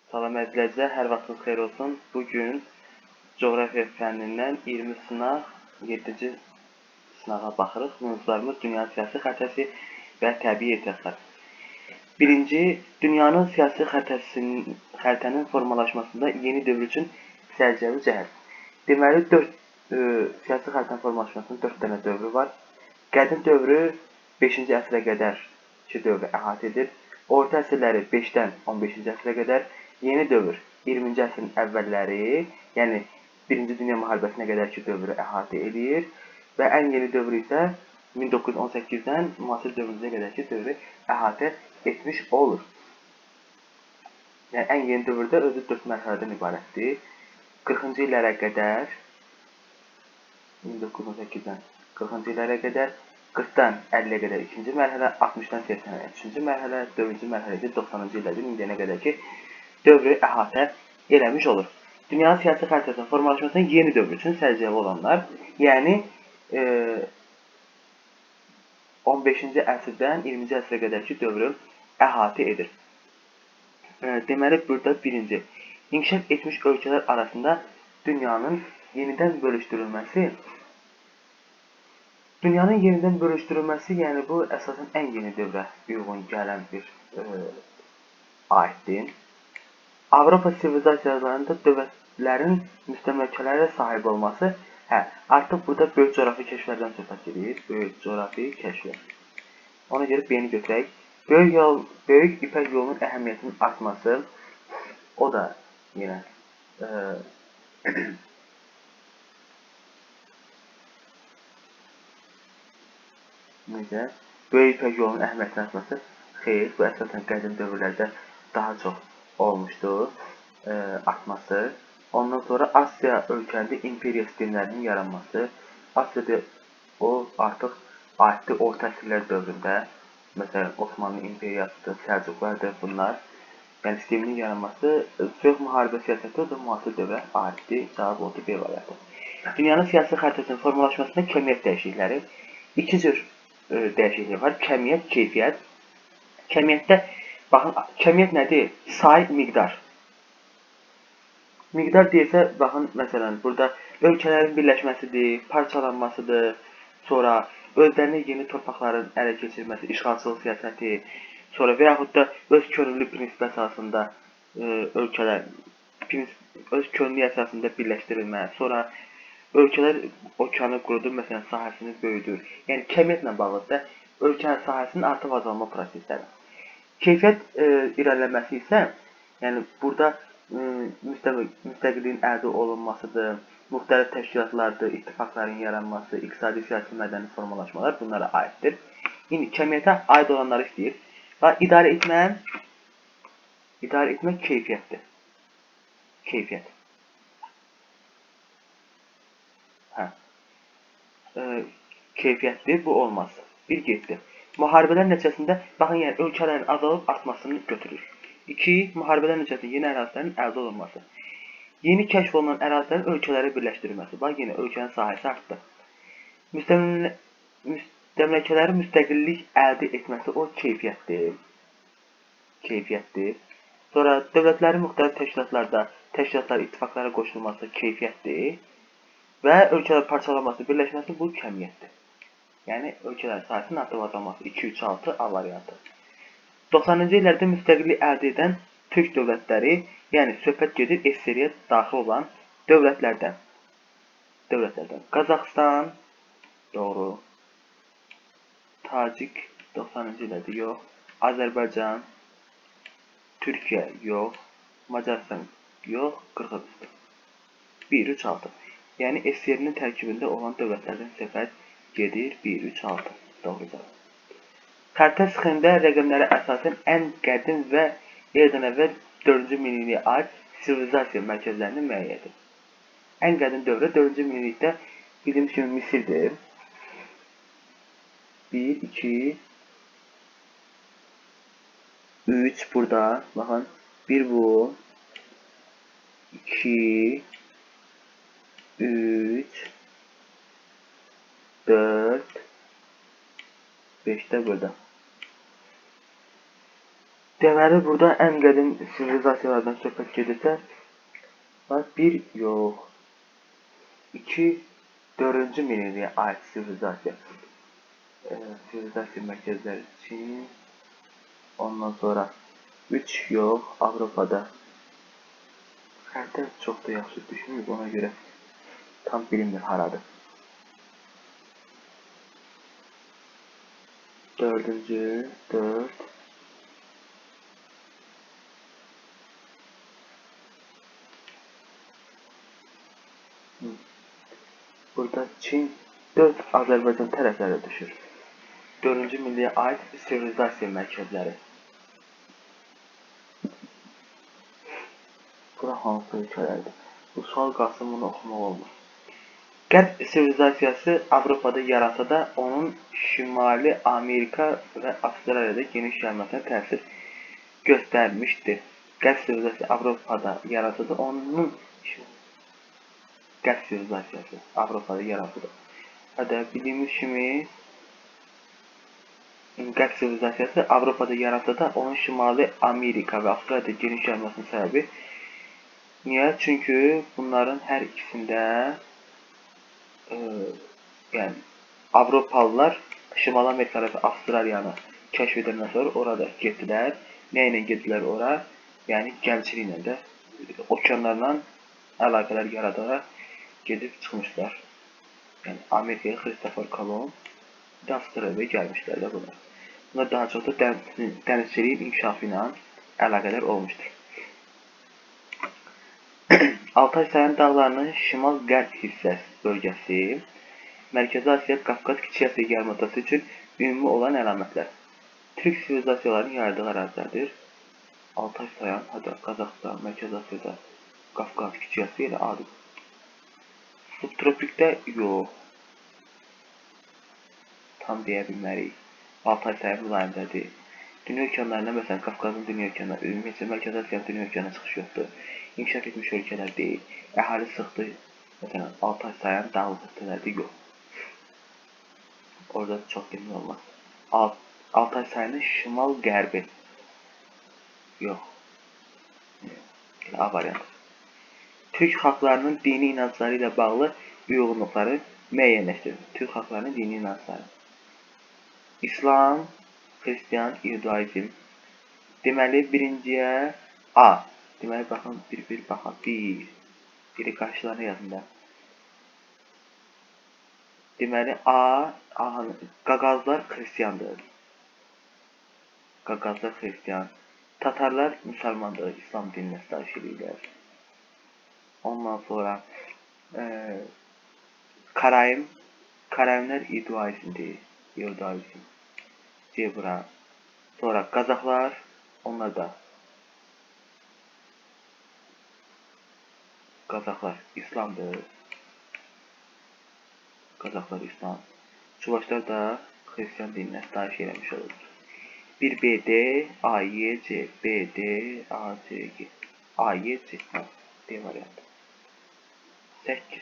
Salam əzizlər, hər vaxtınız xeyir olsun. Bugün coğrafiya fənnindən 20 sınaq 7-ci sınağa baxırıq. Mövzularımız dünyanın siyasi xəritəsi və təbii ehtiyatlar. Birinci, dünyanın siyasi xəritənin formalaşmasında yeni dövr üçün səciyyəvi cəhət. Deməli, siyasi xəritənin formalaşmasının 4 dənə dövrü var. Qədim dövrü 5-ci əsrə qədər ki dövrü əhatə edir. Orta əsrləri 5-dən 15-ci əsrə qədər, yeni dövr 20-ci əsrin əvvəlləri, yəni 1-ci Dünya müharibəsinə qədərki dövrü əhatə edir və ən yeni dövr isə 1918-dən müasir dövrümüzə qədərki dövrü əhatə etmiş olur. Yəni ən yeni dövrdə özü 4 mərhələdən ibarətdir. 40-cı illərə qədər 1918-dən 40-cı illərə qədər, 40-dan 50-yə qədər 2-ci mərhələ, 60-dan 80-ə 3-cü mərhələ, 4-cü mərhələ isə 90-cı illərdən indiyənə qədərki dövrü əhatə eləmiş olur. Dünyanın siyasi xəritəsinin formalaşmasının yeni dövr üçün səciyyəvi olanlar, yəni 15-ci əsrdən 20-ci əsrə qədərki dövrü əhatə edir. Deməli, burada birinci, inkişaf etmiş ölkələr arasında dünyanın yenidən bölüşdürülməsi, yəni bu əsasən ən yeni dövrə uyğun gələn bir aiddir. Avropa sivilizasiyalarında dövlətlərin müstəmləkələrə sahib olması, artıq burada böyük coğrafi kəşflərdən söhbət edir. Böyük coğrafi kəşflər. Ona görə B-ni götürək. Böyük İpək yolunun əhəmiyyətinin artması, o da yenə necə? Böyük İpək yolunun əhəmiyyətinin artması, xeyr, bu əsasən qədim dövrlərdə daha çox olmuşdur, artması. Ondan sonra Asiya ölkələrində imperiya sistemlərinin yaranması, Asiyada o artıq aiddir orta əsrlər dövründə, məsələn, Osmanlı imperiyasıdır, Səlcuqlardır bunlar. Yəni, sisteminin yaranması, soyuq müharibə siyasəti o da müasir dövrə aiddir. Cavab oldu B variantı. Dünyanın siyasi xəritəsinin formalaşmasında kəmiyyət dəyişiklikləri. İki cür dəyişiklik var. Kəmiyyət, keyfiyyət. Kəmiyyətdə, baxın, kəmiyyət nədir? Say, miqdar. Miqdar deyilsə, baxın, məsələn, burada ölkələrin birləşməsidir, parçalanmasıdır, sonra özlərinə yeni torpaqların ələ keçirməsi, işğalçılıq siyasəti, sonra və yaxud da öz könüllü prinsipi əsasında ölkələr öz könüllü əsasında birləşdirilmə, sonra ölkələr okeanı qurudur, məsələn, sahəsini böyüdür. Yəni, kəmiyyətlə bağlıdır, ölkənin sahəsinin artıb-azalma prosesləri. Keyfiyyət irəliləməsi isə, yəni, burada müstəqilliyin əldə olunmasıdır, müxtəlif təşkilatlardır, ittifaqların yaranması, iqtisadi, siyasi, mədəni formalaşmalar bunlara aiddir. İndi kəmiyyətə aid olanları istəyir. İdarə etmək keyfiyyətdir. Keyfiyyət. Keyfiyyətdir, bu olmaz. Bir getdi. Müharibələr nəticəsində, baxın, yəni, ölkələrin azalıb artmasını götürür. 2. Müharibələr nəticəsində yeni ərazilərin əldə olunması. Yeni kəşf olunan ərazilərin ölkələrə birləşdirilməsi. Bax, yenə ölkənin sahəsi artdı. Müstəmləkələrin müstəqillik əldə etməsi o keyfiyyətdir. Keyfiyyətdir. Sonra dövlətlərin müxtəlif təşkilatlar, ittifaqlara qoşulması keyfiyyətdir. Və ölkələr parçalanması, birləşməsi bu kəmiyyətdir. Yəni, ölkələrin sahəsinin artıb-azalması 2, 3, 6 A variantı. 90-cı illərdə müstəqillik əldə edən türk dövlətləri, yəni söhbət gedir SSR-yə daxil olan dövlətlərdən. Qazaxıstan, doğru. Tacik, 90-cı illərdə yox. Azərbaycan, Türkiyə, yox. Macaristan, yox. Qırğızistan. 1, 3, 6. Yəni, SSR-nin tərkibində olan dövlətlərdən söhbət gedir 1, 3, 6. Doğru cavab. Xəritə sıxımında rəqəmlərə əsasən ən qədim və yerdən əvvəl 4-cü minilliyə aid sivilizasiya mərkəzlərini müəyyən edir. Ən qədim dövrə 4-cü minillikdə bildiyimiz kimi Misirdir. 1, 2, 3 burada, baxın, 1 bu, 2, 3, 4, 5 də burada. Deməli, burada ən qədim sivilizasiyalardan söhbət gedirsə, bir yox, 2, 4-cü minilliyə aid sivilizasiya. Sivilizasiya mərkəzləri Çin, ondan sonra 3 yox, Avropada. Xəritə çox da yaxşı düşmür, ona görə tam bilinmir haradır. 4-cü, 4. Burada Çin 4 Azərbaycan tərəfləri düşür. 4-cü milliyə aid sivilizasiya mərkəzləri. Bura hansı ölkələrdir? Bu sual qalsın, bunu oxumaq olmaz. Qərb sivilizasiyası Avropada yaratsa da, onun Şimali Amerika və Avstraliyada geniş yayılmasına təsir göstərmişdir. Qərb sivilizasiyası Avropada yaratsa da, onun Qərb sivilizasiyası Avropada yaratsa da. Hədə bildiyimiz kimi Qərb sivilizasiyası Avropada yaratsa da, onun Şimali Amerika və Avstraliyada geniş yayılmasının səbəbi niyə? Çünki bunların hər ikisində yəni Avropalılar Şimali Amerika və Avstraliyanı kəşf edəndən sonra orada getdilər. Nə ilə getdilər ora? Yəni gəmiçiliklə də okeanlarla əlaqələr yaradaraq gedib çıxmışlar. Yəni Amerikaya Kristofer Kolumb Avstraliyaya gəlmişlər də bunlar. Bunlar daha çox da dənizçiliyin inkişafı ilə əlaqədar olmuşdur. Altay Sayan dağlarının şimal-qərb hissəsi bölgəsi, Mərkəzi Asiya, Qafqaz, Kiçik Asiya yarımadası üçün ümumi olan əlamətlər. Türk sivilizasiyalarının yayıldığı ərazilərdir. Altay Sayan, Qazaxıstan, Mərkəzi Asiyada, Qafqaz, Kiçik Asiya ilə adı. Subtropikdə yox. Tam deyə bilmərik. Altay Sayan mülayimdədir. Dünya okeanlarında, məsələn, Qafqazın dünya okeanları, ümumiyyətlə Mərkəzi Asiyanın dünya okeanına çıxış yoxdur. İnkişaf etmiş ölkələr deyil. Əhali sıxdır. Məsələn, Altay Sayan dağlıq hissələrdə yox. Orada çox demək olmaz. Altay Sayanın şimal-qərbi yox. A variantı. Türk xalqlarının dini inancları ilə bağlı uyğunluqları müəyyənləşdirir. Türk xalqlarının dini inancları. İslam, Xristian, İudaizm. Deməli, birinciyə A. Deməli, baxın, bir baxın. Biri qarşılarına yazında. Deməli, A. Qaqazlar Xristiandır. Qaqazlar Xristian. Tatarlar müsəlmandır, İslam dininə sitayiş edirlər. Ondan sonra Karaimlər İudaizmdir. İudaizm. Cebra. Sonra Qazaxlar, onlar da Qazaxlar İslamdır. Qazaxlar İslam. Çuvaşlar da Xristian dininə sitayiş eləmiş olur. 1BD, AYC, BD, ACG. AYC. D variantı. 8.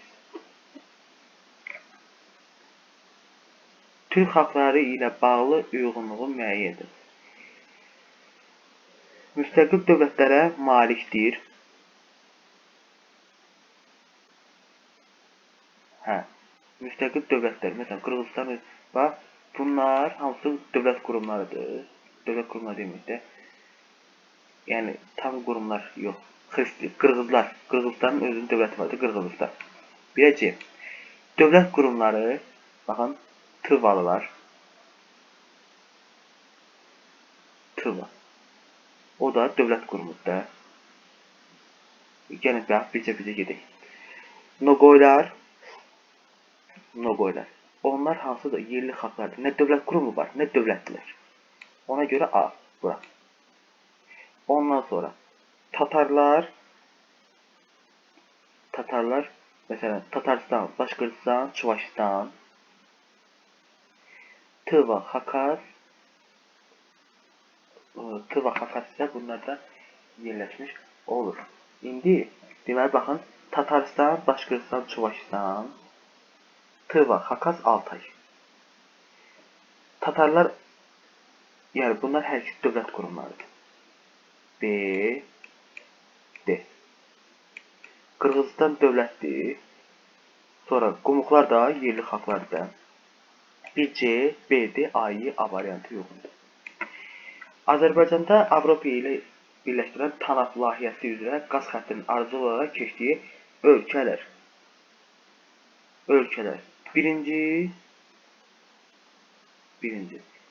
Türk xalqları ilə bağlı uyğunluğu müəyyəndir. Müstəqil dövlətlərə malikdir. Müstəqil dövlətlər, məsələn, Qırğızistan və bunlar hamısı dövlət qurumlarıdır. Dövlət qurumları deməkdə. Yəni, tam qurumlar yox. Qırğızlar, Qırğızistanın özünün dövləti vardır, Qırğızistan. Birəcə, dövlət qurumları, baxın, Tıvalılar. Tıva. O da dövlət qurumudur da. Gəlin, bircə gedək. Nogoylar. Onlar hansıdır? Yerli xalqlardır. Nə dövlət qurumu var, nə dövlətdilər. Ona görə A. Bura. Ondan sonra Tatarlar. Məsələn, Tatarstan, Başqırtıstan, Çuvaşistan. Tıva, Xakaz. Tıva, Xakaz isə bunlarda yerləşmiş olur. İndi, deməli, baxın, Tatarstan, Başqırtıstan, Çuvaşistan. Tıva, Xakaz, Altay. Tatarlar, yəni bunlar hər ikisi dövlət qurumlarıdır. B, D. Qırğızistan dövlətdir. Sonra Qumluqlar da yerli xalqlardır. Bir C, B, D, A-yı A variantı yoxdur. Azərbaycanda Avropa ilə birləşdirən TANAP layihəsi üzrə qaz xəttinin ardıcıl olaraq keçdiyi ölkələr. Birinci.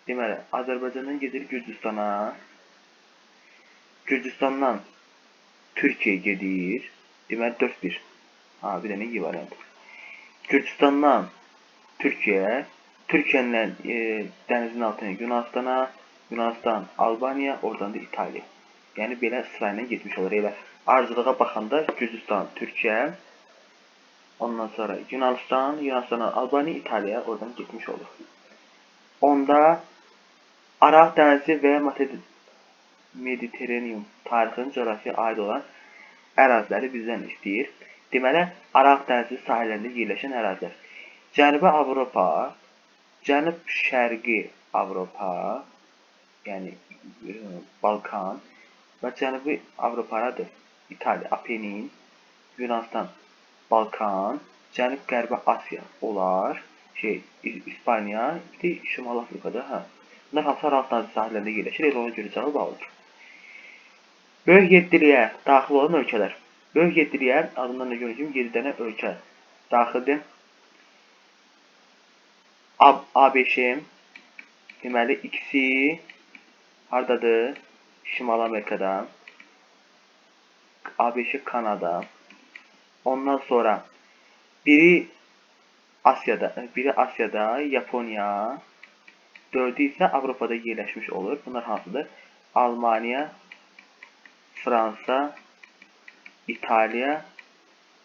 Deməli, Azərbaycandan gedir Gürcüstana. Gürcüstandan Türkiyə gedir. Deməli, 4-1. Bir dənə Y variantı. Gürcüstandan Türkiyə. Türkiyədən dənizin altına Yunanistana. Yunanistan, Albaniya, oradan da İtaliya. Yəni, belə sırayla getmiş olur. Elə ardıcılığa baxanda Gürcüstan, Türkiyə, ondan sonra Yunanistan, Yunanistandan Albaniya, İtaliya oradan getmiş olur. Onda Araq dənizi və Mediterraneum tarixinin coğrafiyaya aid olan əraziləri bizdən istəyir. Deməli, Araq dənizi sahillərində yerləşən ərazilər. Cənubi Avropa, Cənub-Şərqi Avropa, yəni Balkan və Cənubi Avropadadır. İtaliya, Apenin, Yunanistan, Balkan, Cənub-Qərbi Asiya olar. İspaniya, bir də Şimal Afrikada. Bunlar hamısı Araq dənizi sahillərində yerləşir. Elə ona görə cavab alınır. Böyük yediliyə daxil olan ölkələr. Böyük yediliyə adından da görünür ki, 7 dənə ölkə daxildir. ABŞ, deməli, ikisi haradadır? Şimal Amerikada. ABŞ, Kanada. Ondan sonra biri Asiyada, Yaponiya. 4-ü isə Avropada yerləşmiş olur. Bunlar hansıdır? Almaniya, Fransa, İtaliya,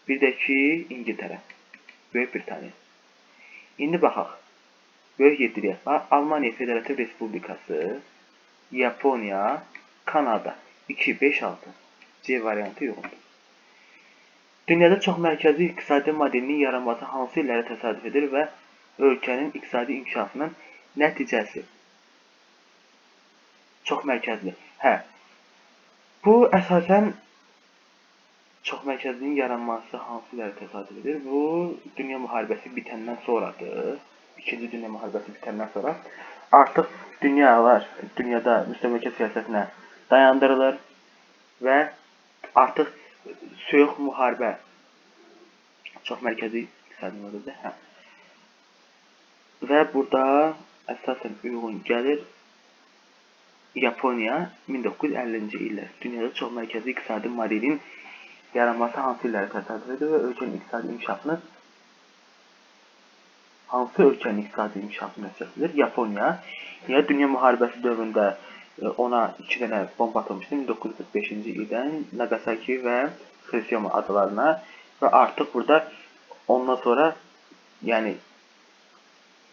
bir də ki, İngiltərə, Böyük Britaniya. İndi baxaq. Böyük yediliyə. Almaniya Federativ Respublikası, Yaponiya, Kanada. 2, 5, 6. C variantı yoxdur. Dünyada çox mərkəzi iqtisadi modelinin yaranması hansı illərə təsadüf edir və ölkənin iqtisadi inkişafının nəticəsi? Çox mərkəzli. Bu əsasən çox mərkəzlinin yaranması hansı illərə təsadüf edir? Bu, dünya müharibəsi bitəndən sonradır. İkinci dünya müharibəsi bitəndən sonra artıq dünyada müstəmləkə siyasətinə dayandırılır və artıq soyuq müharibə çox mərkəzi iqtisadi modeldir. Və burada əsasən uyğun gəlir Yaponiya 1950-ci illər. Dünyada çox mərkəzi iqtisadi modelin yaranması hansı illərə təsadüf edir və ölkənin iqtisadi inkişafını nəticəsidir? Yaponiya. Niyə? Dünya müharibəsi dövründə ona 2 dənə bomba atılmışdı 1945-ci ildən Nagasaki və Hiroşima adalarına və artıq burada ondan sonra yəni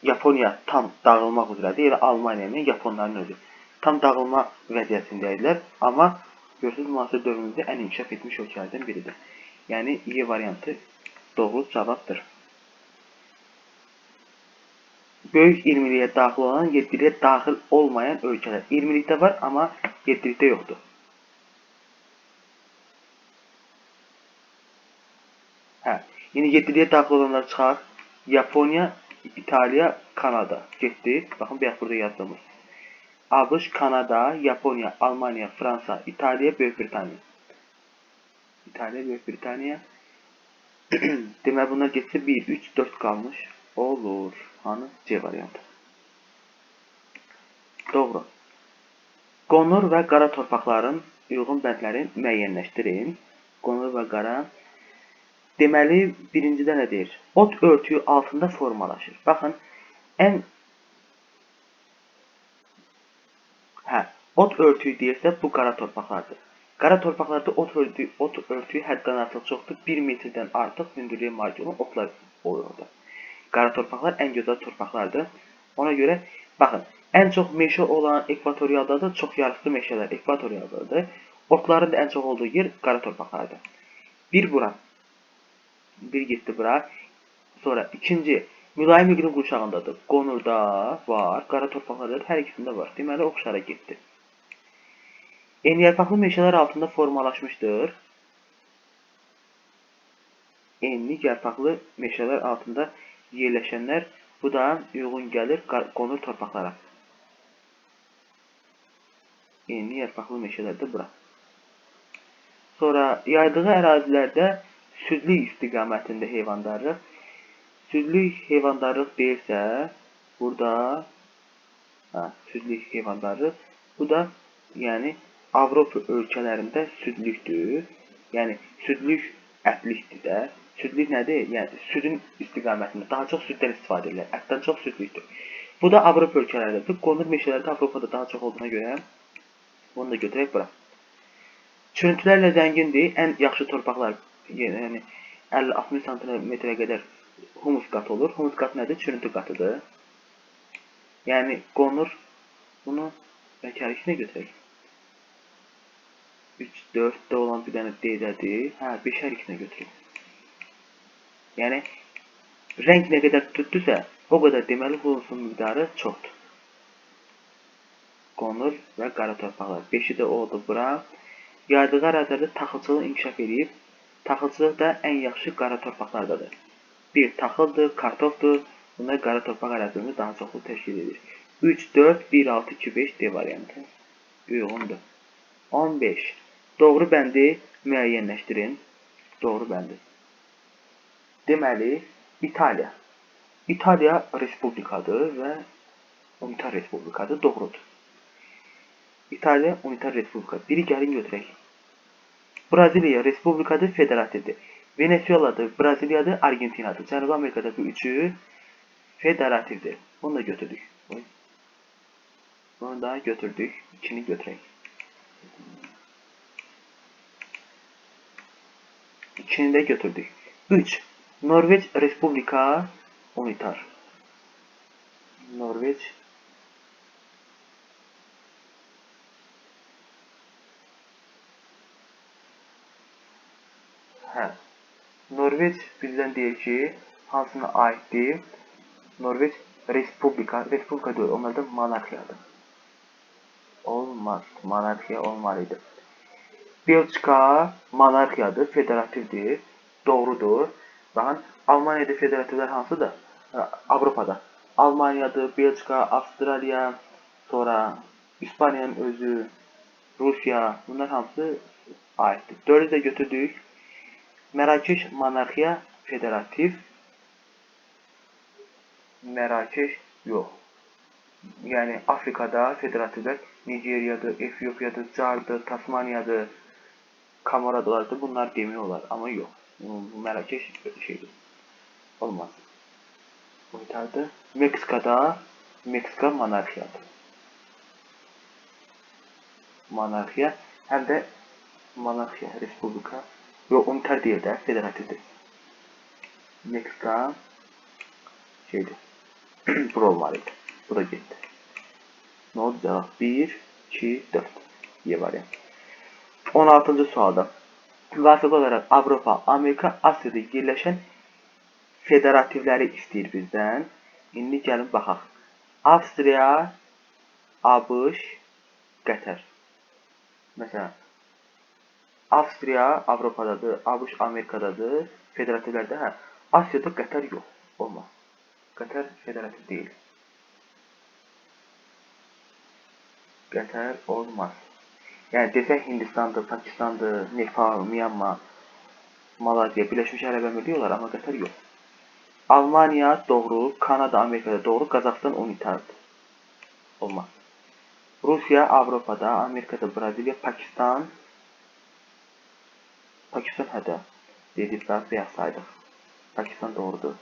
Yaponiya tam dağılmaq üzrədir. Elə Almaniyanın, Yaponların özü tam dağılma vəziyyətindədirlər. Amma görürsünüz, müasir dövrümüzdə ən inkişaf etmiş ölkələrdən biridir. Yəni, Y variantı doğru cavabdır. Böyük 20-liyə daxil olan, 7-liyə daxil olmayan ölkələr. 20-likdə var, amma 7-likdə yoxdur. Yine 7-liyə daxil olanlar çıxar. Yaponiya, İtaliya, Kanada. Getdi. Baxın, bayaq burada yazdığımız. ABŞ, Kanada, Yaponiya, Almaniya, Fransa, İtaliya, Böyük Britaniya. Demək, bunlar getsə 1, 3, 4 qalmış. Olur. Hanı? C variantı. Doğru. Qonur və qara torpaqların uyğun bəndlərini müəyyənləşdirin. Qonur və qara. Deməli, birincidə nə deyir? Ot örtüyü altında formalaşır. Baxın, ot örtüyü deyirsə, bu qara torpaqlardır. Qara torpaqlarda ot örtüyü həddən artıq çoxdur. 1 metrdən artıq hündürlüyə malik olan otlar olur orada. Qara torpaqlar ən gözəl torpaqlardır. Ona görə, baxın, ən çox meşə olan ekvatorialdadır, çox yarıqlı meşələr ekvatorialdadır. Otların da ən çox olduğu yer qara torpaqlardır. Bir bura. Bir getdi bura. Sonra ikinci, mülayim iqlim qurşağındadır. Qonurda var, qara torpaqlarda hər ikisində var. Deməli, oxşara getdi. Enliyarpaqlı meşələr altında formalaşmışdır. Enli yarpaqlı meşələr altında yerləşənlər bu da uyğun gəlir qonur torpaqlara. Enli yarpaqlı meşələrdə bura. Sonra yaydığı ərazilərdə südlük istiqamətində heyvandarlıq. Südlük heyvandarlıq deyilsə, burada südlük heyvandarlıq. Bu da yəni Avropa ölkələrində südlükdür. Yəni südlük ətlikdir də. Südlük nədir? Yəni südün istiqamətində daha çox süddən istifadə edilir. Ətdən çox südlükdür. Bu da Avropa ölkələrindədir. Qonur meşələrdə Avropada daha çox olduğuna görə onu da götürək bura. Çürüntülərlə zəngindir. Ən yaxşı torpaqlar yəni 50-60 sm-ə qədər humus qatı olur. Humus qatı nədir? Çürüntü qatıdır. Yəni qonur bunu bəlkə götürək. 3, 4'də olan bir dənə D-dədir. 5-hər ikinə götürək. Yəni, rəng nə qədər tutdusa, o qədər deməli humusun miqdarı çoxdur. Qonur və qara torpaqlar. 5-i də oldu bura. Yaydığı ərazilərdə taxılçılıq inkişaf edib. Taxılçılıq da ən yaxşı qara torpaqlardadır. Bir taxıldır, kartofdur. Bunlar qara torpaq ərazisini daha çoxlu təşkil edir. 3, 4, 1, 6, 2, 5 D variantı. Uyğundur. 15. Doğru bəndi müəyyənləşdirin. Doğru bəndi. Deməli, İtaliya. İtaliya respublikadır və unitar respublikadır. Doğrudur. İtaliya unitar respublikadır. Biri gəlin götürək. Braziliya respublikadır, federativdir. Venezueladır, Braziliyadır, Argentinadır. Cənubi Amerikada bu üçü federativdir. Bunu da götürdük. Bunu da götürdük. İkini götürək. İkini də götürdük. 3. Norveç Respublika unitar. Norveç Norveç bizdən deyir ki, hansına aiddir? Norveç Respublika. Respublika deyil, onlar da monarxiyadır. Olmaz. Monarxiya olmalıydı. Belçika monarxiyadır, federativdir. Doğrudur. Baxın, Almaniyada federativlər hansıdır? Avropada. Almaniyadır, Belçika, Avstraliya, sonra İspaniyanın özü, Rusiya, bunlar hamısı aiddir. 4-ü də götürdük. Mərakeş monarxiya federativ. Mərakeş yox. Yəni Afrikada federativlər Nigeriyadır, Efiopiyadır, Cardır, Tasmaniyadır, Kamoradılardır. Bunlar demək olar, amma yox. Mərakeş şeydir. Olmaz. Unitardır. Meksikada Meksika monarxiyadır. Monarxiya həm də monarxiya, respublika. Yox, unitar deyil də, federativdir. Meksika şeydir. Bura olmalıydı. Bu da getdi. Nə oldu cavab? 1, 2, 4. Y variant. 16-cı sualda. Müvafiq olaraq Avropa, Amerika, Asiyada yerləşən federativləri istəyir bizdən. İndi gəlin baxaq. Avstriya, ABŞ, Qətər. Məsələn, Avstriya Avropadadır, ABŞ Amerikadadır, federativlərdə Asiyada Qətər yox, olmaz. Qətər federativ deyil. Qətər olmaz. Yəni desək Hindistandır, Pakistandır, Nepal, Myanmar, Malayziya, Birləşmiş Ərəb Əmirliyi olar, amma Qətər yox. Almaniya doğru, Kanada Amerikada doğru, Qazaxstan unitardır. Olmaz. Rusiya Avropada, Amerikada Braziliya, Pakistan hədə dedik və bəyaz saydıq. Pakistan doğrudur.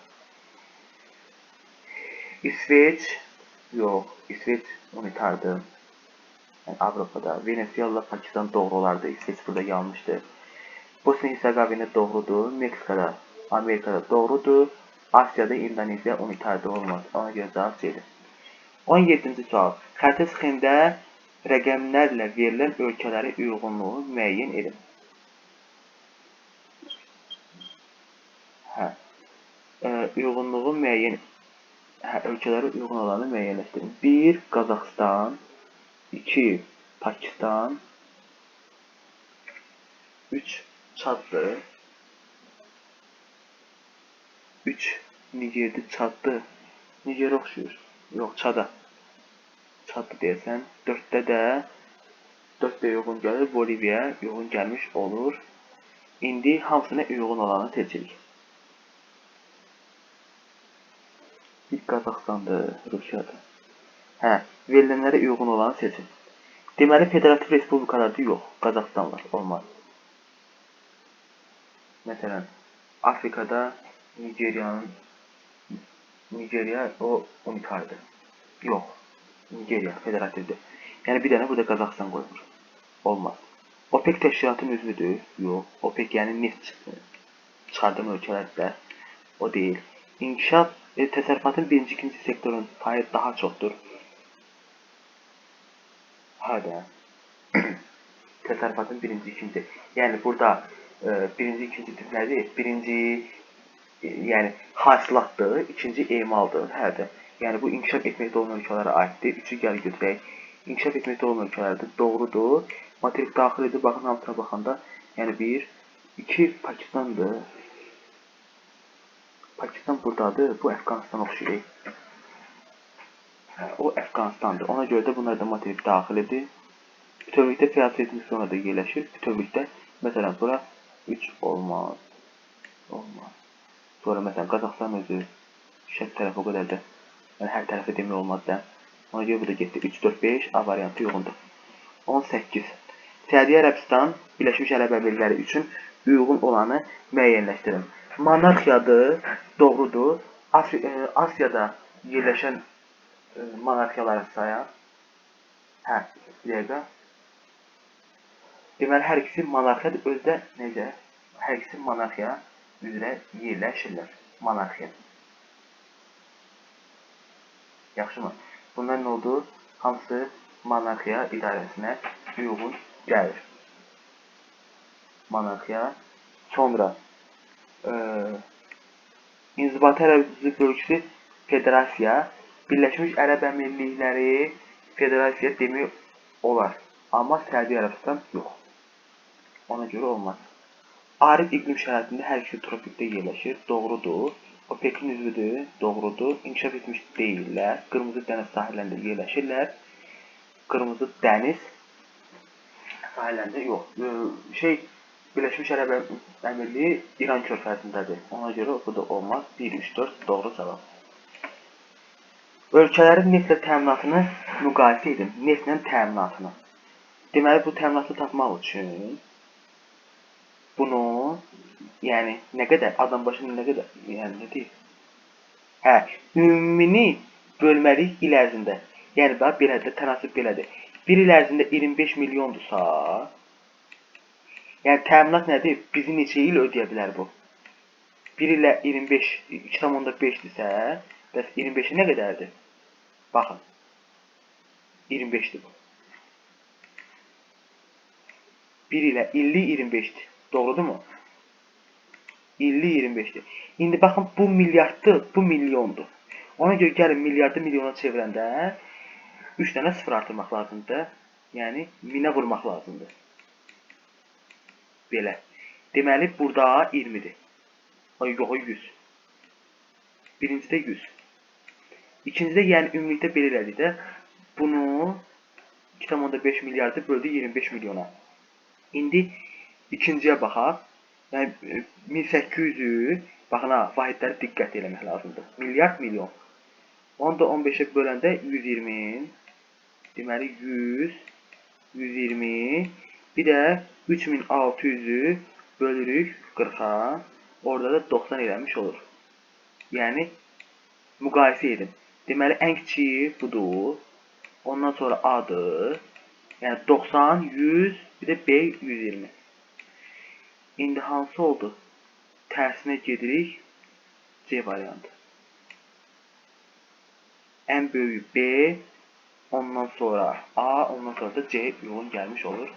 İsveç yox, İsveç unitardır. Yəni Avropada. Venezuela, Pakistan doğru olardı. İsveç burada yanlışdır. Bosniya-Hersegovina doğrudur. Meksikada, Amerikada doğrudur. Asiyada İndoneziya unitardır, olmaz. Ona görə cavab C-dir. 17-ci sual. Xəritə sxemdə rəqəmlərlə verilən ölkələri uyğunluğu müəyyən edin. Uyğunluğu müəyyən ölkələri uyğun olanı müəyyənləşdirin. 1. Qazaxstan 2. Pakistan 3 Çaddır. 3 Niger'de Çaddır. Niger oxşuyur. Yox, Çada. Çaddı deyəsən. 4-də də 4-də uyğun gəlir. Boliviya uyğun gəlmiş olur. İndi hamısına uyğun olanı seçirik. İlk Qazaxstandır, Rusiyadır. Hə, verilənlərə uyğun olanı seçin. Deməli, Federativ Respublikalarda yox, Qazaxstan var, olmaz. Məsələn, Afrikada Nigeriya o unitardır. Yox, Nigeriya federativdir. Yəni bir dənə burada Qazaxstan qoyulur. Olmaz. OPEC təşkilatının üzvüdür? Yox. OPEC yəni neft çıxardan ölkələrdə o deyil. İnkişaf təsərrüfatın birinci, ikinci sektorun payı daha çoxdur. Hada. Təsərrüfatın birinci, ikinci. Yəni burada birinci, ikinci tipləri, birinci yəni hasilatdır, ikinci emaldır. Hədə. Yəni bu inkişaf etməkdə olan ölkələrə aiddir. Üçü gəl götürək. İnkişaf etməkdə olan ölkələrdir. Doğrudur. Materik daxilidir. Baxın hamısına baxanda, yəni 1, 2 Pakistandır. Pakistan buradadır. Bu Əfqanistan oxşuyur. O Əfqanistandır. Ona görə də bunlar da materik daxilidir. Bütövlükdə fəaliyyət sonra da yerləşir. Bütövlükdə məsələn bura 3 olmaz. Olmaz. Sonra məsələn Qazaxstan özü şərq tərəfi o qədər də yəni hər tərəfi demək olmaz da. Ona görə bu da getdi. 3, 4, 5 A variantı uyğundur. 18. Səudiyyə Ərəbistan Birləşmiş Ərəb Əmirlikləri üçün uyğun olanı müəyyənləşdirin. Monarxiyadır, doğrudur. Asiyada yerləşən monarxiyaları sayaq. Hə, bir dəqiqə. Deməli, hər ikisi monarxiyadır. Özdə necə? Hər ikisi monarxiya üzrə yerləşirlər. Monarxiya. Yaxşımı? Bunlar nə oldu? Hamısı monarxiya idarəsinə uyğun gəlir. Monarxiya. Sonra İnzibati Ərəb bölgüsü Federasiya, Birləşmiş Ərəb Əmirlikləri Federasiya demək olar. Amma Səudiyyə Ərəbistan yox. Ona görə olmaz. Arid iqlim şəraitində hər ikisi tropikdə yerləşir. Doğrudur. OPEC-in üzvüdür. Doğrudur. İnkişaf etmiş deyirlər. Qırmızı dəniz sahillərində yerləşirlər. Qırmızı dəniz sahillərində yox. Birləşmiş Ərəb Əmirliyi İran körfəzindədir. Ona görə bu da olmaz. 1, 3, 4 doğru cavab. Ölkələrin neftlə təminatını müqayisə edin. Neftlə təminatını. Deməli, bu təminatı tapmaq üçün bunu, yəni nə qədər, adam başına nə qədər, yəni nə deyil? Hə, ümumini bölməliyik il ərzində. Yəni, belədir, tənasib belədir. 1 il ərzində 25 milyondursa, yəni təminat nədir? Bizi neçə il ödəyə bilər bu? 1 ilə 25, 2,5-dirsə, bəs 25-i nə qədərdir? Baxın. 25-dir bu. 1 ilə illik 25-dir. Doğrudurmu? İllik 25-dir. İndi baxın, bu milyarddır, bu milyondur. Ona görə gəlin milyardı milyona çevirəndə 3 dənə sıfır artırmaq lazımdır. Yəni, minə vurmaq lazımdır. Belə. Deməli, burada 20-dir. Yox, 100. Birincidə 100. İkincidə, yəni, ümumilikdə belə elədik də, bunu 2,5 milyardı böldü 25 milyona. İndi ikinciyə baxaq. Yəni, 1800-ü, baxın ha, vahidləri diqqət eləmək lazımdır. Milyard, milyon. Onu da 15-ə böləndə 120. Deməli, 100, 120. Bir də 3600-ü bölürük 40-a. Orada da 90 eləmiş olur. Yəni, müqayisə edin. Deməli, ən kiçiyi budur. Ondan sonra A-dır. Yəni, 90, 100, bir də B 120. İndi hansı oldu? Tərsinə gedirik. C variantı. Ən böyük B, ondan sonra A, ondan sonra da C uyğun gəlmiş olur.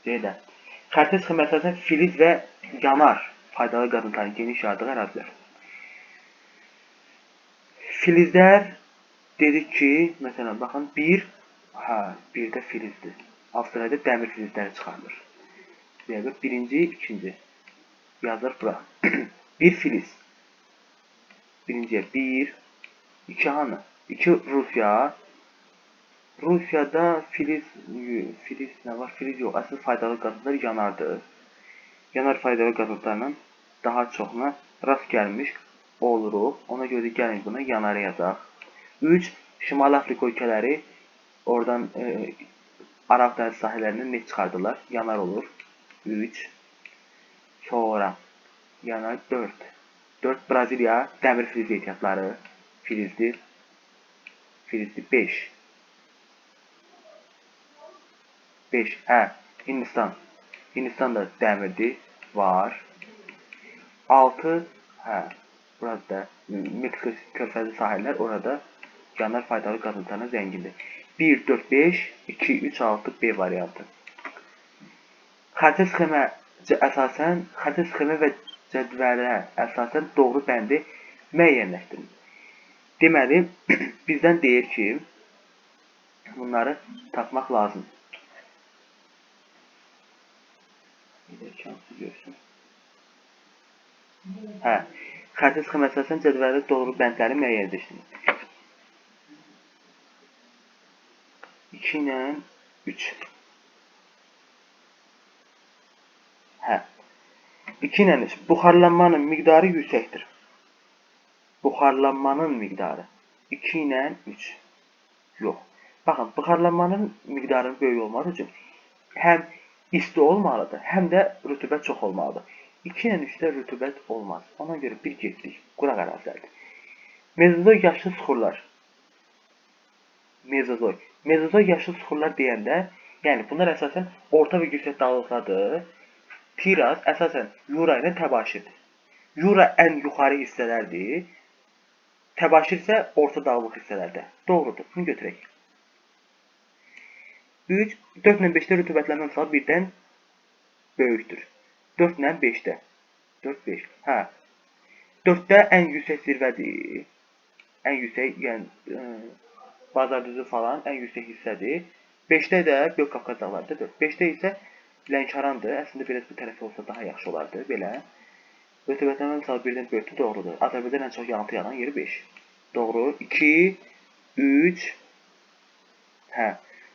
C-dən. Xəritə sxemasında filiz və yanar faydalı qazıntıların geniş yayıldığı ərazilər. Filizlər dedik ki, məsələn, baxın, 1 də filizdir. Avstraliyada dəmir filizləri çıxarılır. Birinci, ikinci. Yazır bura. Bir filiz. Birinciye 1, 2 hanı? 2 Rusya. Rusyada filiz ne var? Filiz yok. Asıl faydalı qazıntılar yanardır. Yanar faydalı qazıntılarla daha çoxuna rast gəlmiş oluruq. Ona görə gəlin buna yanarı yazaq. 3. Şimali Afrika ölkələri oradan Arab dəniz sahillərindən neft çıxardılar. Yanar olur. 3. Sonra yanar 4. 4 Braziliya dəmir filiz ehtiyatları. Filizdir. 5. 5. Hindistan. Hindistan da dəmirdir. Var. 6. Burada Meksika körfəzi sahillər orada yanar faydalı qazıntılarına zəngindir. 1, 4, 5, 2, 3, 6 B variantı. Xəritə sxemə və cədvələ əsasən doğru bəndi müəyyənləşdirin. Deməli, bizdən deyir ki, bunları tapmaq lazım. Xəritə sxemə əsasən cədvələ doğru bəndləri müəyyənləşdirin. 2 ilə 3. 2 ilə 3. Buxarlanmanın miqdarı yüksəkdir. Buxarlanmanın miqdarı 2 ilə 3. Yox. Baxın, buxarlanmanın miqdarının böyük olması üçün həm isti olmalıdır, həm də rütubət çox olmalıdır. 2 ilə 3-də rütubət olmaz. Ona görə bir getdik. Quraq ərazilərdir. Mezozoy yaşlı suxurlar. Mezozoy yaşlı suxurlar deyəndə, yəni bunlar əsasən orta və yüksək dağlıqlardır. Tiraz əsasən Yura ilə təbaşirdir. Yura ən yuxarı hissələrdir. Təbaşir isə orta dağlıq hissələrdə. Doğrudur. Bunu götürək. 3, 4 ilə 5-də rütubətlənmə misal 1-dən böyükdür. 4 ilə 5-də. 4, 5. 4-də ən yüksək zirvədir. Ən yüksək, yəni Bazardüzü falan ən yüksək hissədir. 5-də də Göyqafqaz dağlarıdır. 5-də isə Lənkərandır. Əslində biraz bu tərəfi olsa daha yaxşı olardı. Belə. Rütubətlənmə misalı 1-dən böyükdür. Doğrudur. Azərbaycan ən çox yağıntı yağan yeri 5. Doğru. 2, 3.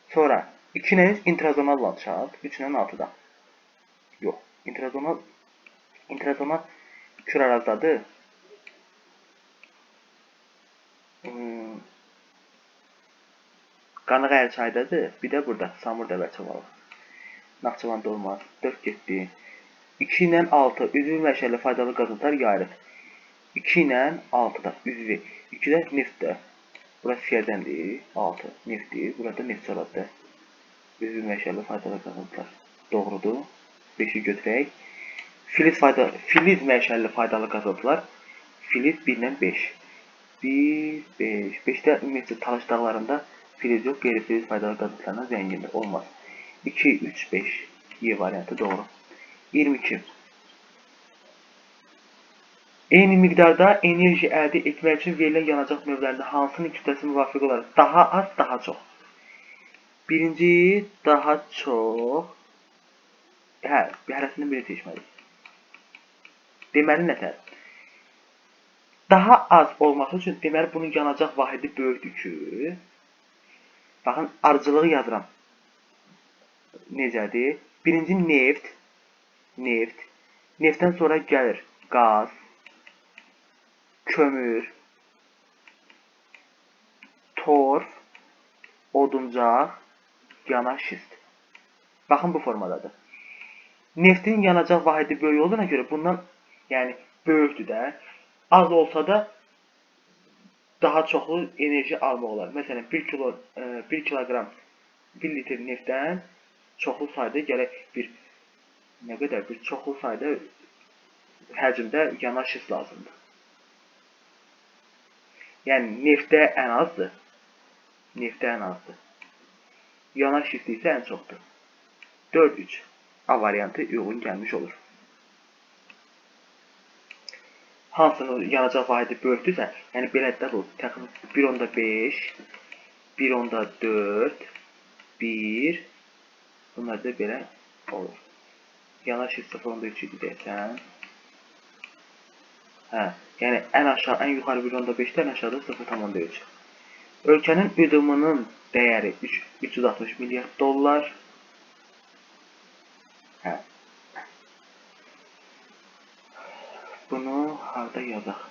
Sonra 2 ilə 3 intrazonal landşaft. 3 ilə 6-da. Yox. İntrazonal kür arazdadır. Qanıqəyər çaydadır. Bir də burada. Samur Dəvəçovalı. Naxçıvanda olmaz. 4 getdi. 2 ilə 6 üzvü məşəlli faydalı qazıntılar yayılır. 2 ilə 6-da üzvü. 2-də neftdə. Burası fiyədəndir. 6 neftdir. Burada neft çoradır. Üzvü məşəlli faydalı qazıntılar. Doğrudur. 5-i götürək. Filiz məşəlli faydalı qazıntılar. Filiz 1 ilə 5. 1, 5. 5-də ümumiyyətlə Talış dağlarında filiz yox. Qeyri-filiz faydalı qazıntılarına zəngindir. Olmaz. 2, 3, 5. Y variantı doğru. 22. Eyni miqdarda enerji əldə etmək üçün verilən yanacaq növlərində hansının kütləsi müvafiq olaraq daha az, daha çox? Birinci, daha çox. Hərəsindən biri seçməliyik. Deməli nətər? Daha az olması üçün deməli bunun yanacaq vahidi böyükdür ki, baxın, arıcılığı yazıram. Necədir? Birinci neft. Neftdən sonra gəlir qaz, kömür, torf, oduncaq, yanar şist. Baxın bu formadadır. Neftin yanacaq vahidi böyük olduğuna görə bundan yəni böyükdür də. Az olsa da daha çoxlu enerji almaq olar. Məsələn 1 kiloqram 1 litr neftdən çoxlu sayda gələk bir çoxlu sayda həcmdə yanar şist lazımdır. Yəni neftdə ən azdır. Yanar şist isə ən çoxdur. 4-3 A variantı uyğun gəlmiş olur. Hansının yanacaq vahidi böyükdürsə, yəni belə də bu təxminən 1.5, 1.4, 1 bunlar da belə olur. Yanaş 0.3 idi desəm. Hə, yəni ən aşağı, ən yuxarı 1.5-dən aşağıda 0.3. Ölkənin üdumunun dəyəri 360 milyard dollar. Hə. Bunu harda yazaq?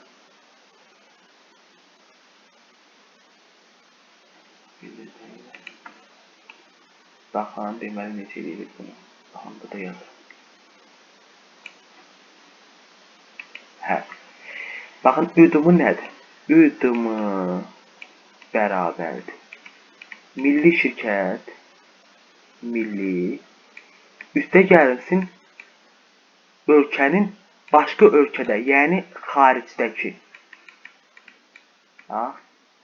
Baxın, deməli necə edirik bunu. Baxın, burada yazaq. Hə. Baxın, üdumu nədir? Üdumu bərabərdir. Milli şirkət, milli, üstə gəlinsin ölkənin başqa ölkədə, yəni xaricdəki.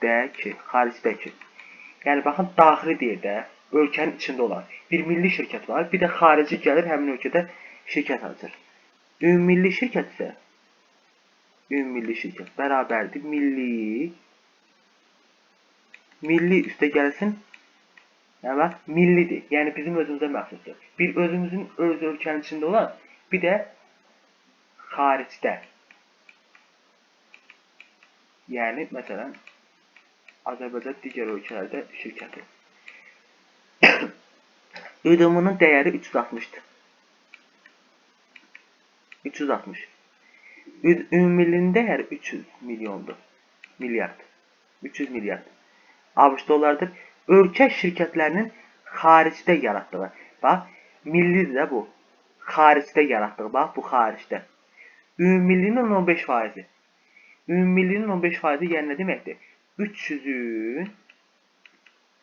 Xaricdəki. Yəni, baxın, daxili deyir də, ölkənin içində olan bir milli şirkət var, bir də xarici gəlir həmin ölkədə şirkət açır. Ümummilli şirkət isə ümumilli şirkət bərabərdir. Milli üstə gəlsin. Yəni, millidir. Yəni, bizim özümüzə məxsusdur. Bir özümüzün öz ölkənin içində olan, bir də xaricdə. Yəni, məsələn, Azərbaycan digər ölkələrdə şirkəti. Üdumunun dəyəri 360-dır. 360. Ümummillinin dəyəri 300 milyondur. Milyard. 300 milyard. ABŞ dollardır. Ölkə şirkətlərinin xaricdə yaratdığı. Bax, millidir də bu. Xaricdə yaratdığı. Bax, bu xaricdə. Ümummillinin 15%. Ümummillinin 15% yəni nə deməkdir? 300-ün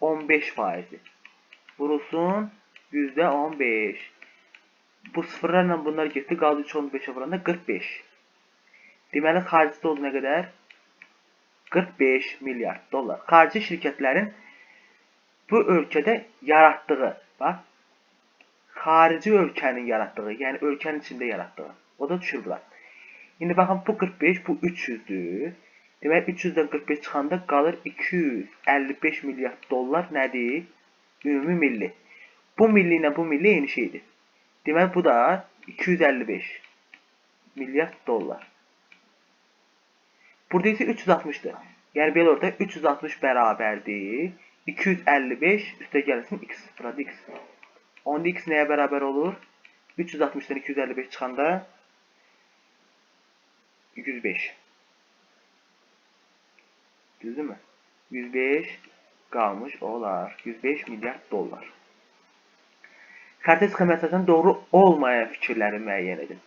15%. Vurulsun %15. Bu sıfırlarla bunlar getdi. Qaldı 3-15'e vuranda 45. Deməli, xaricdə oldu nə qədər? 45 milyard dollar. Xarici şirkətlərin bu ölkədə yaratdığı, bax, xarici ölkənin yaratdığı, yəni ölkənin içində yaratdığı. O da düşür bura. İndi baxın, bu 45, bu 300-dür. Deməli, 300-dən 45 çıxanda qalır 255 milyard dollar nədir? Ümumi milli. Bu milli ilə bu milli eyni şeydir. Deməli, bu da 255 milyard dollar. Burada isə 360-dır. Yəni, belə orada 360 bərabərdir. 255 üstə gəlsin x sıfıradır x. Onda x nəyə bərabər olur? 360-dan 255 çıxanda 105. Düzdürmü? 105 qalmış olar. 105 milyard dollar. Xəritə sxemi əsasən doğru olmayan fikirləri müəyyən edin.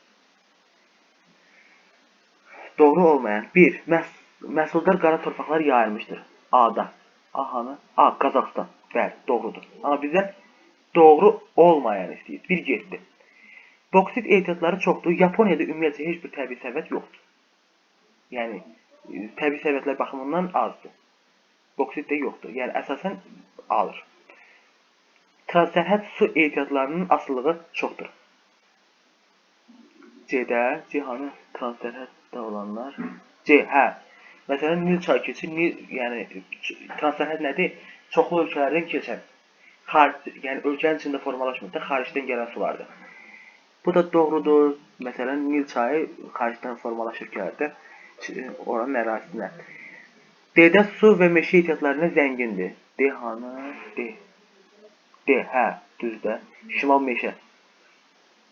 Doğru olmayan. 1. Məhsuldar qara torpaqlar yayılmışdır. A-da. A-hanı? A. Qazaxstan. Bəli, doğrudur. Amma bizdən doğru olmayan istəyir. 1 getdi. Boksit ehtiyatları çoxdur. Yaponiyada ümumiyyətlə heç bir təbii sərvət yoxdur. Yəni, təbii sərvətlər baxımından azdır. Boksit də yoxdur. Yəni, əsasən alır. Transsərhəd su ehtiyatlarının asılılığı çoxdur. C-də, C-hanı transsərhəddə olanlar. C, hə. Məsələn, Nil çayı keçir. Yəni, transsərhəd nədir? Çoxlu ölkələrdən keçən. Yəni, ölkənin içində formalaşmır da, xaricdən gələn sulardır. Bu da doğrudur. Məsələn, Nil çayı xaricdən formalaşır gəlirdə oranın ərazisinə. D-də su və meşə ehtiyatlarına zəngindir. D, hanı? D. D, hə, düzdür. Şimal meşə.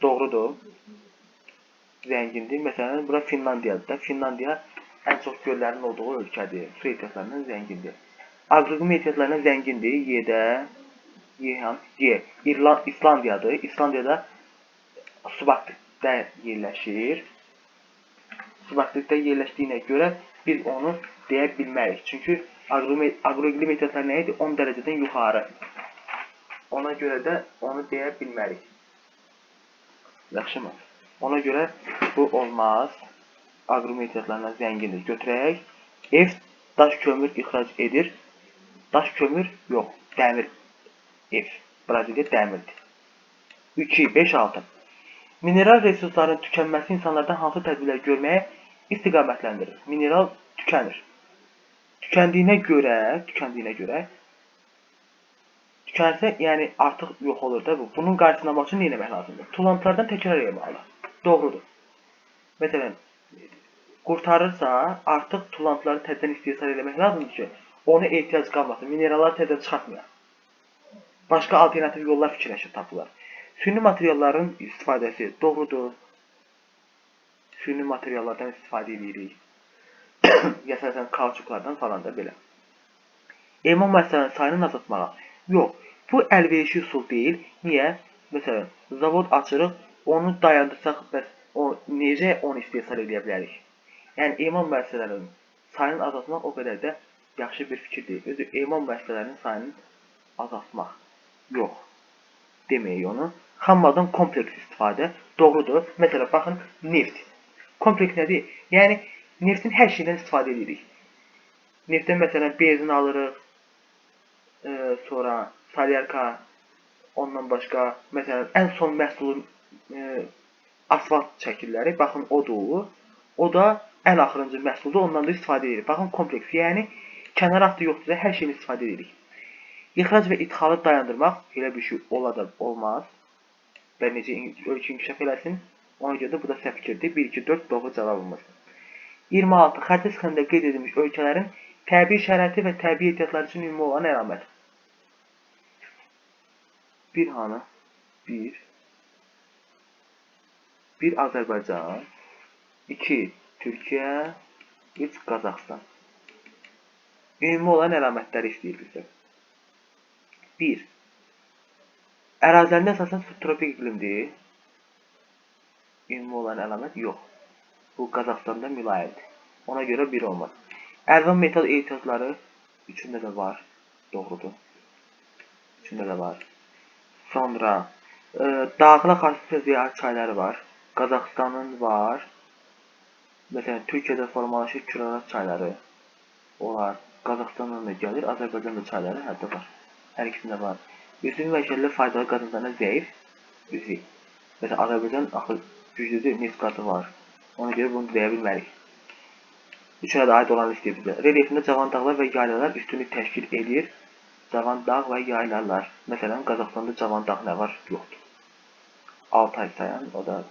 Doğrudur. Zəngindir. Məsələn, bura Finlandiyadır da. Finlandiya ən çox göllərin olduğu ölkədir. Su ehtiyatlarından zəngindir. Aqroqum ehtiyatlarından zəngindir. Y-də, Y. İslandiyadır. İslandiyada subaktlikdə yerləşir. Subaktlikdə yerləşdiyinə görə biz onu deyə bilmərik. Çünki aqroqlim ehtiyatları nə idi? 10 dərəcədən yuxarı. Ona görə də onu deyə bilmərik. Yaxşı mı? Ona görə bu olmaz. Aqroqlim ehtiyatlarından zəngindir. Götürək. F daş kömür ixrac edir. Daş kömür yox. Dəmir. F. Braziliya dəmirdir. 2, 5, 6. Mineral resursların tükənməsi insanlardan hansı tədbirlər görməyə istiqamətləndirir? Mineral tükənir. Tükəndiyinə görə tükənsə, yəni artıq yox olur da bu. Bunun qarşısına almaq üçün nə etmək lazımdır? Tullantılardan təkrar etməli. Doğrudur. Məsələn, qurtarırsa, artıq tullantıları təzədən istehsal etmək lazımdır ki, ona ehtiyac qalmasın. Mineralları təzədən çıxartmayaq. Başqa alternativ yollar fikirləşib tapırlar. Süni materialların istifadəsi doğrudur. Süni materiallardan istifadə edirik. Əsasən kauçuklardan falan da belə. Emal müəssisələrinin sayını azaltmağa. Yox, bu əlverişli üsul deyil. Niyə? Məsələn, zavod açırıq, onu dayandırsaq, bəs necə onu istehsal edə bilərik? Yəni, emal müəssisələrinin sayını azaltmaq o qədər də yaxşı bir fikir deyil. Özü, emal müəssisələrinin sayını azaltmaq. Yox, deməyik onu. Xammaldan kompleks istifadə doğrudur. Məsələn, baxın, neft. Kompleks nədir? Yəni, neftin hər şeydən istifadə edirik. Neftdən məsələn, benzin alırıq, sonra salyarka, ondan başqa, məsələn, ən son məhsulun asfalt şəkilləri, baxın, odur. O da ən axırıncı məhsuldur, ondan da istifadə edirik. Baxın, kompleks, yəni, kənar haqqı yoxdursa, hər şeyini istifadə edirik. İxrac və idxalı dayandırmaq, elə bir şey ola da olmaz. Və necə ölkə inkişaf eləsin, ona görə də bu da səhv fikirdir. 1, 2, 4 doğru cavabımız. 26. Xəritə sıxında qeyd edilmiş ölkələrin təbii şəraiti və təbii ehtiyatları üçün ümumi olan əlamət. 1 hanı? 1. 1 Azərbaycan. 2 Türkiyə. 3 Qazaxıstan. Ümumi olan əlamətləri istəyir bizə. 1. Ərazilərində əsasən subtropik iqlimdir. Ümumi olan əlamət yox. Bu Qazaxstanda mülayimdir. Ona görə 1 olmaz. Əlvan metal ehtiyatları üçündə də var. Doğrudur. Üçündə də var. Sonra daxilə xassasiyyətli çayları var. Qazaxstanın var. Məsələn, Türkiyədə formalaşır Kürarat çayları. Onlar Qazaxstandan da gəlir. Azərbaycanda çayları hətta var. Hər ikisində var. Üzvü məşəlli faydalı qazıntılarına zəif. Üzvü. Məsələn, Azərbaycan axı güclüdür, neft qazı var. Ona görə bunu deyə bilmərik. Üçünə də aid olan istəyir bizə. Relyefində cavan dağlar və yaylalar üstünlük təşkil edir. Cavan dağ və yaylalar. Məsələn, Qazaxstanda cavan dağ nə var? Yoxdur. Altay sayan, o da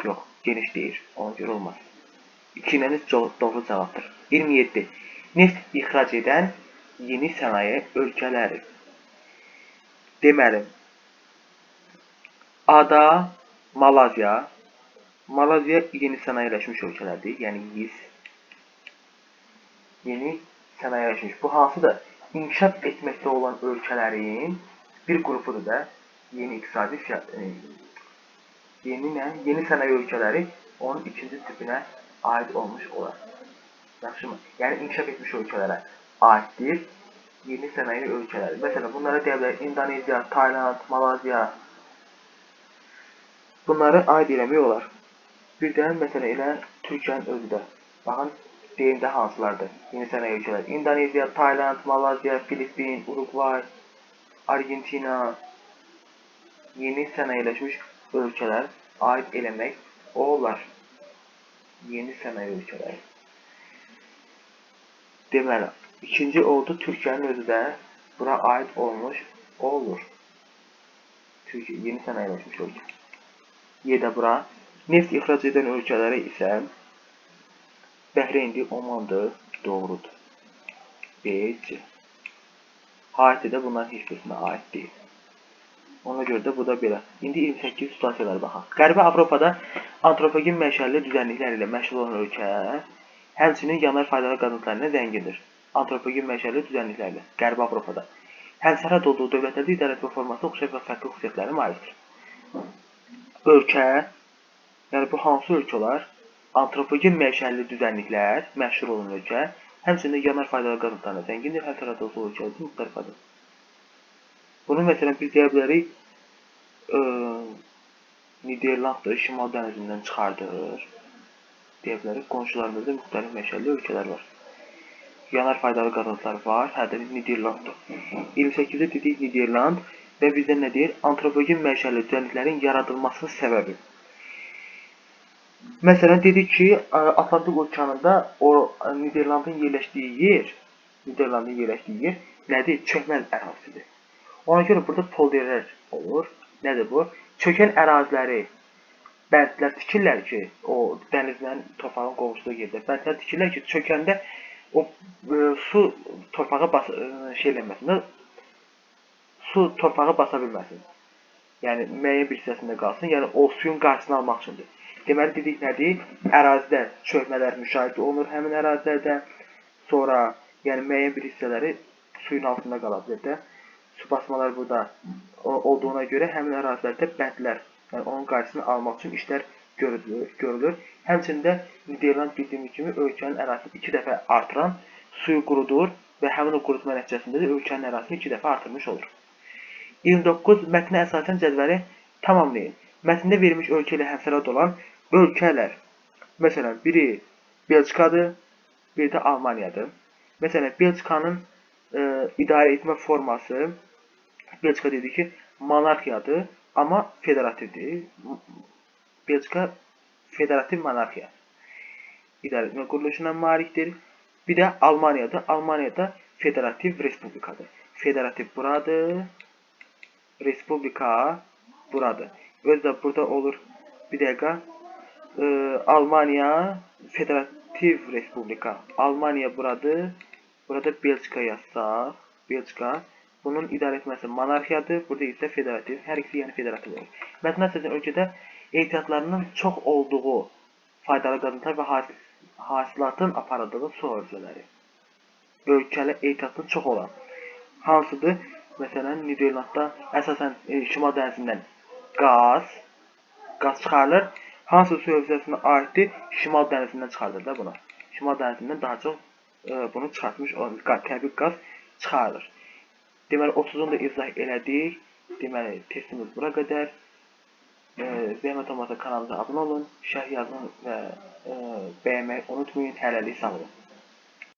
yox, geniş deyir. Ona görə olmaz. 2 ilə 3 doğru cavabdır. 27. Neft ixrac edən yeni sənaye ölkələri. Deməli, Ada, Malazya. Malazya yeni sənayələşmiş ölkələrdir. Yəni, yeni sənayələşmiş. Bu hansıdır? İnkişaf etməkdə olan ölkələrin bir qrupudur da. Yeni iqtisadi yeni sənaye ölkələri onun ikinci tipinə aid olmuş olar. Yaxşımı? Yəni, inkişaf etmiş ölkələrə aiddir. Yeni sənaye ölkələri. Məsələn, bunlara deyə bilərik İndonezya, Tayland, Malazya. Bunları aid eləmək olar. Bir də, məsələn, elə Türkiyənin özü də. Baxın, deyimdə hansılardır? Yeni sənaye ölkələri. İndonezya, Tayland, Malazya, Filipin, Uruguay, Argentina. Yeni sənayələşmiş ölkələr aid eləmək olar. Yeni sənaye ölkələri. Deməli, ikinci oldu Türkiyənin özü də bura aid olmuş olur. Türkiyə yeni sənayələşmiş ölkə. Yedə bura. Neft ixrac edən ölkələri isə Bəhreyndir, Omandır, doğrudur. B. Haitidə bunların heç birinə aid deyil. Ona görə də bu da belə. İndi 28 situasiyalara baxaq. Qərbi Avropada antropogen məşəlli düzənliklər ilə məşğul olan ölkə, həmçinin yanar faydalı qazıntılarına zəngindir. Antropogen məşəlli düzənliklərlə Qərbi Avropada. Həmsərhəd olduğu dövlətlərdə idarə etmə forması oxşar və fərqli xüsusiyyətlərə malikdir. Ölkə, yəni bu hansı ölkə olar? Antropogen məşəlli düzənliklər, məşhur olan ölkə, həmçinin yanar faydalı qazıntılarına zəngindir, həmsərhəd olduğu ölkələrdə müxtəlif adı. Bunu məsələn biz deyə bilərik, Niderlanddır, Şimal dənizindən çıxardır. Deyə bilərik, qonşularımızda müxtəlif məşəlli ölkələr var. Yanar faydalı qazıntılar var, hədə Niderlanddır. 28-də dedik Niderland və bizdə nə deyir? Antropogen məşəlli düzənliklərin yaradılmasının səbəbi. Məsələn, dedik ki, Atlantik okeanında Niderlandın yerləşdiyi yer nədir? Çökməz ərazisidir. Ona görə burada polderlər olur. Nədir bu? Çökən əraziləri bəndlər tikirlər ki, o dənizlə torpağın qovuşduğu yerdə bəndlər tikirlər ki, çökəndə o su torpağa şey eləməsin, su torpağı basa bilməsin. Yəni müəyyən bir hissəsində qalsın. Yəni o suyun qarşısını almaq üçündür. Deməli dedik nədir? Ərazidə çökmələr müşahidə olunur həmin ərazilərdə. Sonra yəni müəyyən bir hissələri suyun altında qala bilər də. Su basmaları burada olduğuna görə həmin ərazilərdə bəndlər, yəni onun qarşısını almaq üçün işlər görülür. Həmçində Niderland bildiyimiz kimi ölkənin ərazisini 2 dəfə artıran suyu qurudur və həmin o qurutma nəticəsində də ölkənin ərazisini 2 dəfə artırmış olur. 29. Mətnə əsasən cədvəli tamamlayın. Mətndə verilmiş ölkə ilə həmsərhəd olan ölkələr. Məsələn, biri Belçikadır, biri də Almaniyadır. Məsələn, Belçikanın idarə etmə forması, Belçika dedi ki, monarxiyadır, amma federativdir. Belçika federativ monarxiya idarə etmə quruluşuna malikdir. Bir də Almaniyadır. Almaniyada federativ respublikadır. Federativ buradır. Respublika buradır. Özdə burada olur. Bir dəqiqə. Almaniya federativ respublika. Almaniya buradır. Burada Belçika yazsaq. Belçika. Bunun idarə etməsi monarxiyadır. Burada isə federativ. Hər ikisi yəni federativ olur. Mətn əsasən ölkədə ehtiyatlarının çox olduğu faydalı qazıntılar və hasilatın aparıldığı su hövzələri. Ölkələ ehtiyatın çox olan. Hansıdır? Məsələn, Niderlandda əsasən Şimal dənizindən qaz çıxarılır. Hansı su hövzəsinə aiddir? Şimal dənizindən çıxardırlar bunu. Şimal dənizindən daha çox bunu çıxartmış olur. Təbii qaz çıxarılır. Deməli, 30-unu da izah elədik. Deməli, testimiz bura qədər. Zəhmət olmasa kanalımıza abunə olun, şərh yazın və bəyənməyi unutmayın. Hələlik sağ olun.